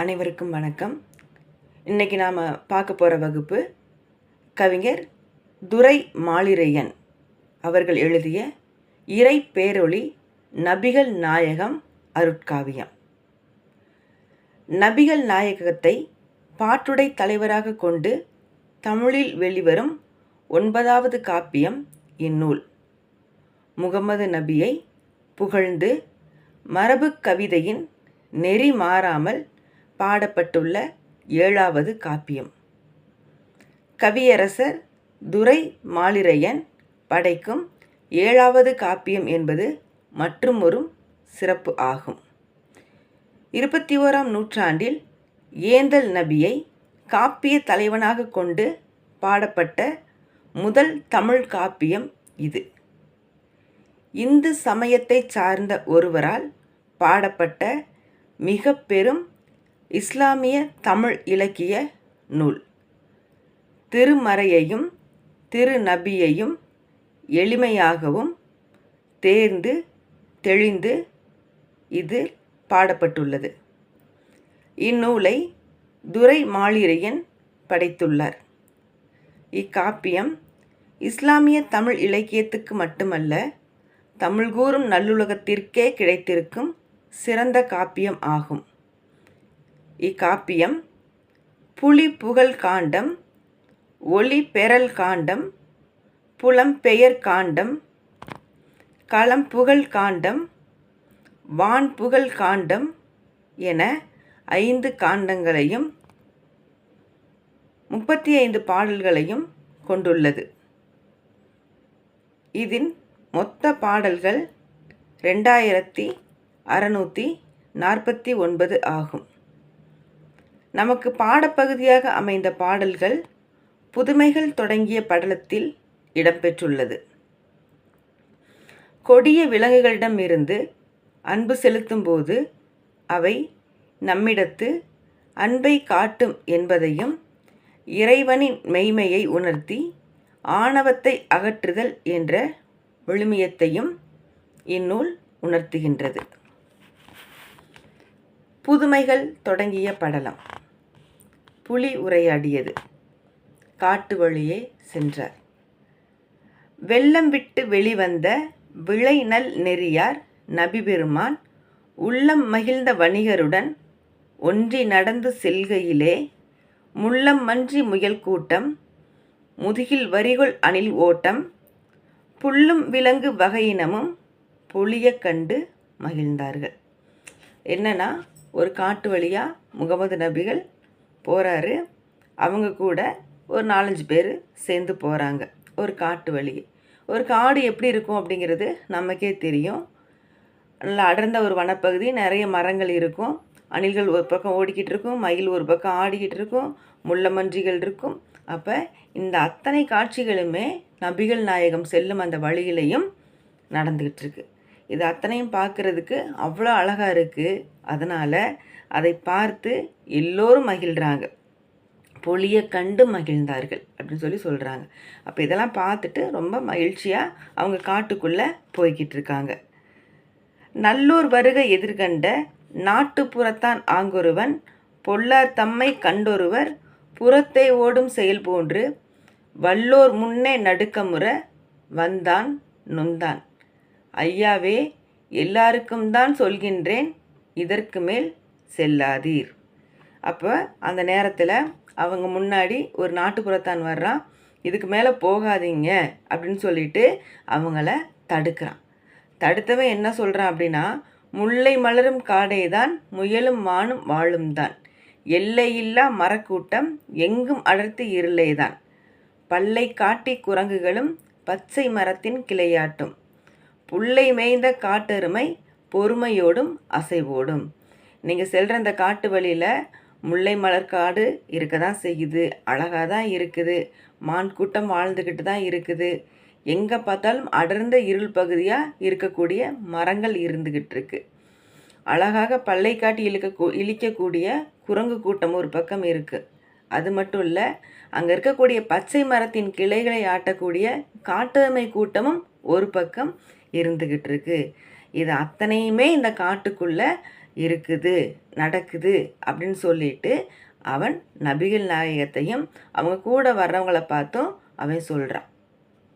அனைவருக்கும் வணக்கம். இன்றைக்கி நாம் பார்க்க போகிற வகுப்பு கவிஞர் துரை மாளிரையன் அவர்கள் எழுதிய இறை பேரொளி நபிகள் நாயகம் அருட்காவியம். நபிகள் நாயகத்தை பாட்டுடை தலைவராக கொண்டு தமிழில் வெளிவரும் 9வது காப்பியம் இந்நூல். முகமது நபியை புகழ்ந்து மரபு கவிதையின் நெறி மாறாமல் பாடப்பட்டுள்ள 7வது காப்பியம். கவியரசர் துரை மாளிரையன் படைக்கும் 7வது காப்பியம் என்பது மற்றுமொரு சிறப்பு ஆகும். 21ஆம் நூற்றாண்டில் ஏந்தல் நபியை காப்பிய தலைவனாக கொண்டு பாடப்பட்ட முதல் தமிழ் காப்பியம் இது. இந்து சமயத்தை சார்ந்த ஒருவரால் பாடப்பட்ட மிக பெரும் இஸ்லாமிய தமிழ் இலக்கிய நூல். திருமறையையும் திருநபியையும் எளிமையாகவும் தேர்ந்து தெளிந்து இது பாடப்பட்டுள்ளது. இந்நூலை துரை மாளிரையன் படைத்துள்ளார். இக்காப்பியம் இஸ்லாமிய தமிழ் இலக்கியத்துக்கு மட்டுமல்ல, தமிழ் கூறும் நல்லுலகத்திற்கே கிடைத்திருக்கும் சிறந்த காப்பியம் ஆகும். இக்காப்பியம் புலி புகழ் காண்டம், ஒளி பெறல் காண்டம், புலம் பெயர் காண்டம், களம் புகழ் காண்டம், வான் புகழ் காண்டம் என 5 காண்டங்களையும் 35 பாடல்களையும் கொண்டுள்ளது. இதில் மொத்த பாடல்கள் 2649 ஆகும். நமக்கு பாடப்பகுதியாக அமைந்த பாடல்கள் புதுமைகள் தொடங்கிய படலத்தில் இடம்பெற்றுள்ளது. கொடிய விலங்குகளிடம் இருந்து அன்பு செலுத்தும் போது அவை நம்மிடத்து அன்பை காட்டும் என்பதையும், இறைவனின் மெய்மையை உணர்த்தி ஆணவத்தை அகற்றுதல் என்ற விழுமியத்தையும் இந்நூல் உணர்த்துகின்றது. புதுமைகள் தொடங்கிய படலம். புலி உரையாடியது. காட்டு வழியே சென்றார். வெள்ளம் விட்டு வெளிவந்த விளைநல் நெறியார் நபி பெருமான் உள்ளம் மகிழ்ந்த வணிகருடன் ஒன்றி நடந்து செல்கையிலே முள்ளம் மன்றி முயல் கூட்டம், முதுகில் வரிகொள் அணில் ஓட்டம், புல்லும் விலங்கு வகையினமும் பொலிய கண்டு மகிழ்ந்தார்கள். என்னன்னா, ஒரு காட்டு வழியாக முகமது நபிகள் போகிறாரு. அவங்க கூட ஒரு 4-5 பேர் சேர்ந்து போகிறாங்க. ஒரு காட்டு வழி. ஒரு காடு எப்படி இருக்கும் அப்படிங்கிறது நமக்கே தெரியும். நல்லா அடர்ந்த ஒரு வனப்பகுதி, நிறைய மரங்கள் இருக்கும். அணில்கள் ஒரு பக்கம் ஓடிக்கிட்டு இருக்கும், மயில் ஒரு பக்கம் ஆடிக்கிட்டு இருக்கும், முள்ளமன்றிகள் இருக்கும். அப்போ இந்த அத்தனை காட்சிகளுமே நபிகள் நாயகம் செல்லும் அந்த வழியிலையும் நடந்துக்கிட்டு இருக்கு. இது அத்தனையும் பார்க்குறதுக்கு அவ்வளோ அழகாக இருக்குது. அதனால் அதை பார்த்து எல்லோரும் மகிழ்கிறாங்க. பொலிய கண்டு மகிழ்ந்தார்கள் அப்படின்னு சொல்கிறாங்க. அப்போ இதெல்லாம் பார்த்துட்டு ரொம்ப மகிழ்ச்சியாக அவங்க காட்டுக்குள்ளே போய்கிட்டு இருக்காங்க. நல்லூர் வருகை எதிர்கண்ட நாட்டுப்புறத்தான் ஆங்கொருவன் பொல்லார் தம்மை கண்டொருவர் புறத்தை ஓடும் செயல் போன்று வல்லோர் முன்னே நடுக்கமுற வந்தான் நொந்தான். ஐயாவே, எல்லாருக்கும் தான் சொல்கின்றேன், இதற்கு மேல் செல்லாதீர். அப்போ அந்த நேரத்தில் அவங்க முன்னாடி ஒரு நாட்டுப்புறத்தான் வர்றான். இதுக்கு மேலே போகாதீங்க அப்படின்னு சொல்லிட்டு அவங்கள தடுக்கிறான். தடுத்தவன் என்ன சொல்கிறான் அப்படின்னா, முல்லை மலரும் காடே தான் முயலும் மானும் வாழும் தான், எல்லையில்லா மரக்கூட்டம் எங்கும் அடர்த்தி இருளைதான், பல்லை காட்டி குரங்குகளும் பச்சை மரத்தின் கிளையாட்டும், புல்லை மேய்ந்த காட்டெருமை பொறுமையோடும் அசைவோடும். நீங்கள் செல்கிற அந்த காட்டு வழியில் முல்லை மலர் காடு இருக்க தான் செய்யுது, அழகாக தான் இருக்குது, மான் கூட்டம் வாழ்ந்துக்கிட்டு தான் இருக்குது, எங்கே பார்த்தாலும் அடர்ந்த இருள் பகுதியாக இருக்கக்கூடிய மரங்கள் இருந்துக்கிட்டு இருக்கு. அழகாக பல்லை காட்டி இழிக்கக்கூடிய குரங்கு கூட்டம் ஒரு பக்கம் இருக்குது. அது மட்டும் இல்லை, அங்கே இருக்கக்கூடிய பச்சை மரத்தின் கிளைகளை ஆட்டக்கூடிய காட்டெருமை கூட்டமும் ஒரு பக்கம் இருந்துக்கிட்டு இருக்கு. இது அத்தனையுமே இந்த காட்டுக்குள்ளே இருக்குது, நடக்குது அப்படின்னு சொல்லிட்டு அவன் நபிகள் நாயகத்தையும் அவங்க கூட வர்றவங்கள பார்த்தும் அவன் சொல்கிறான்.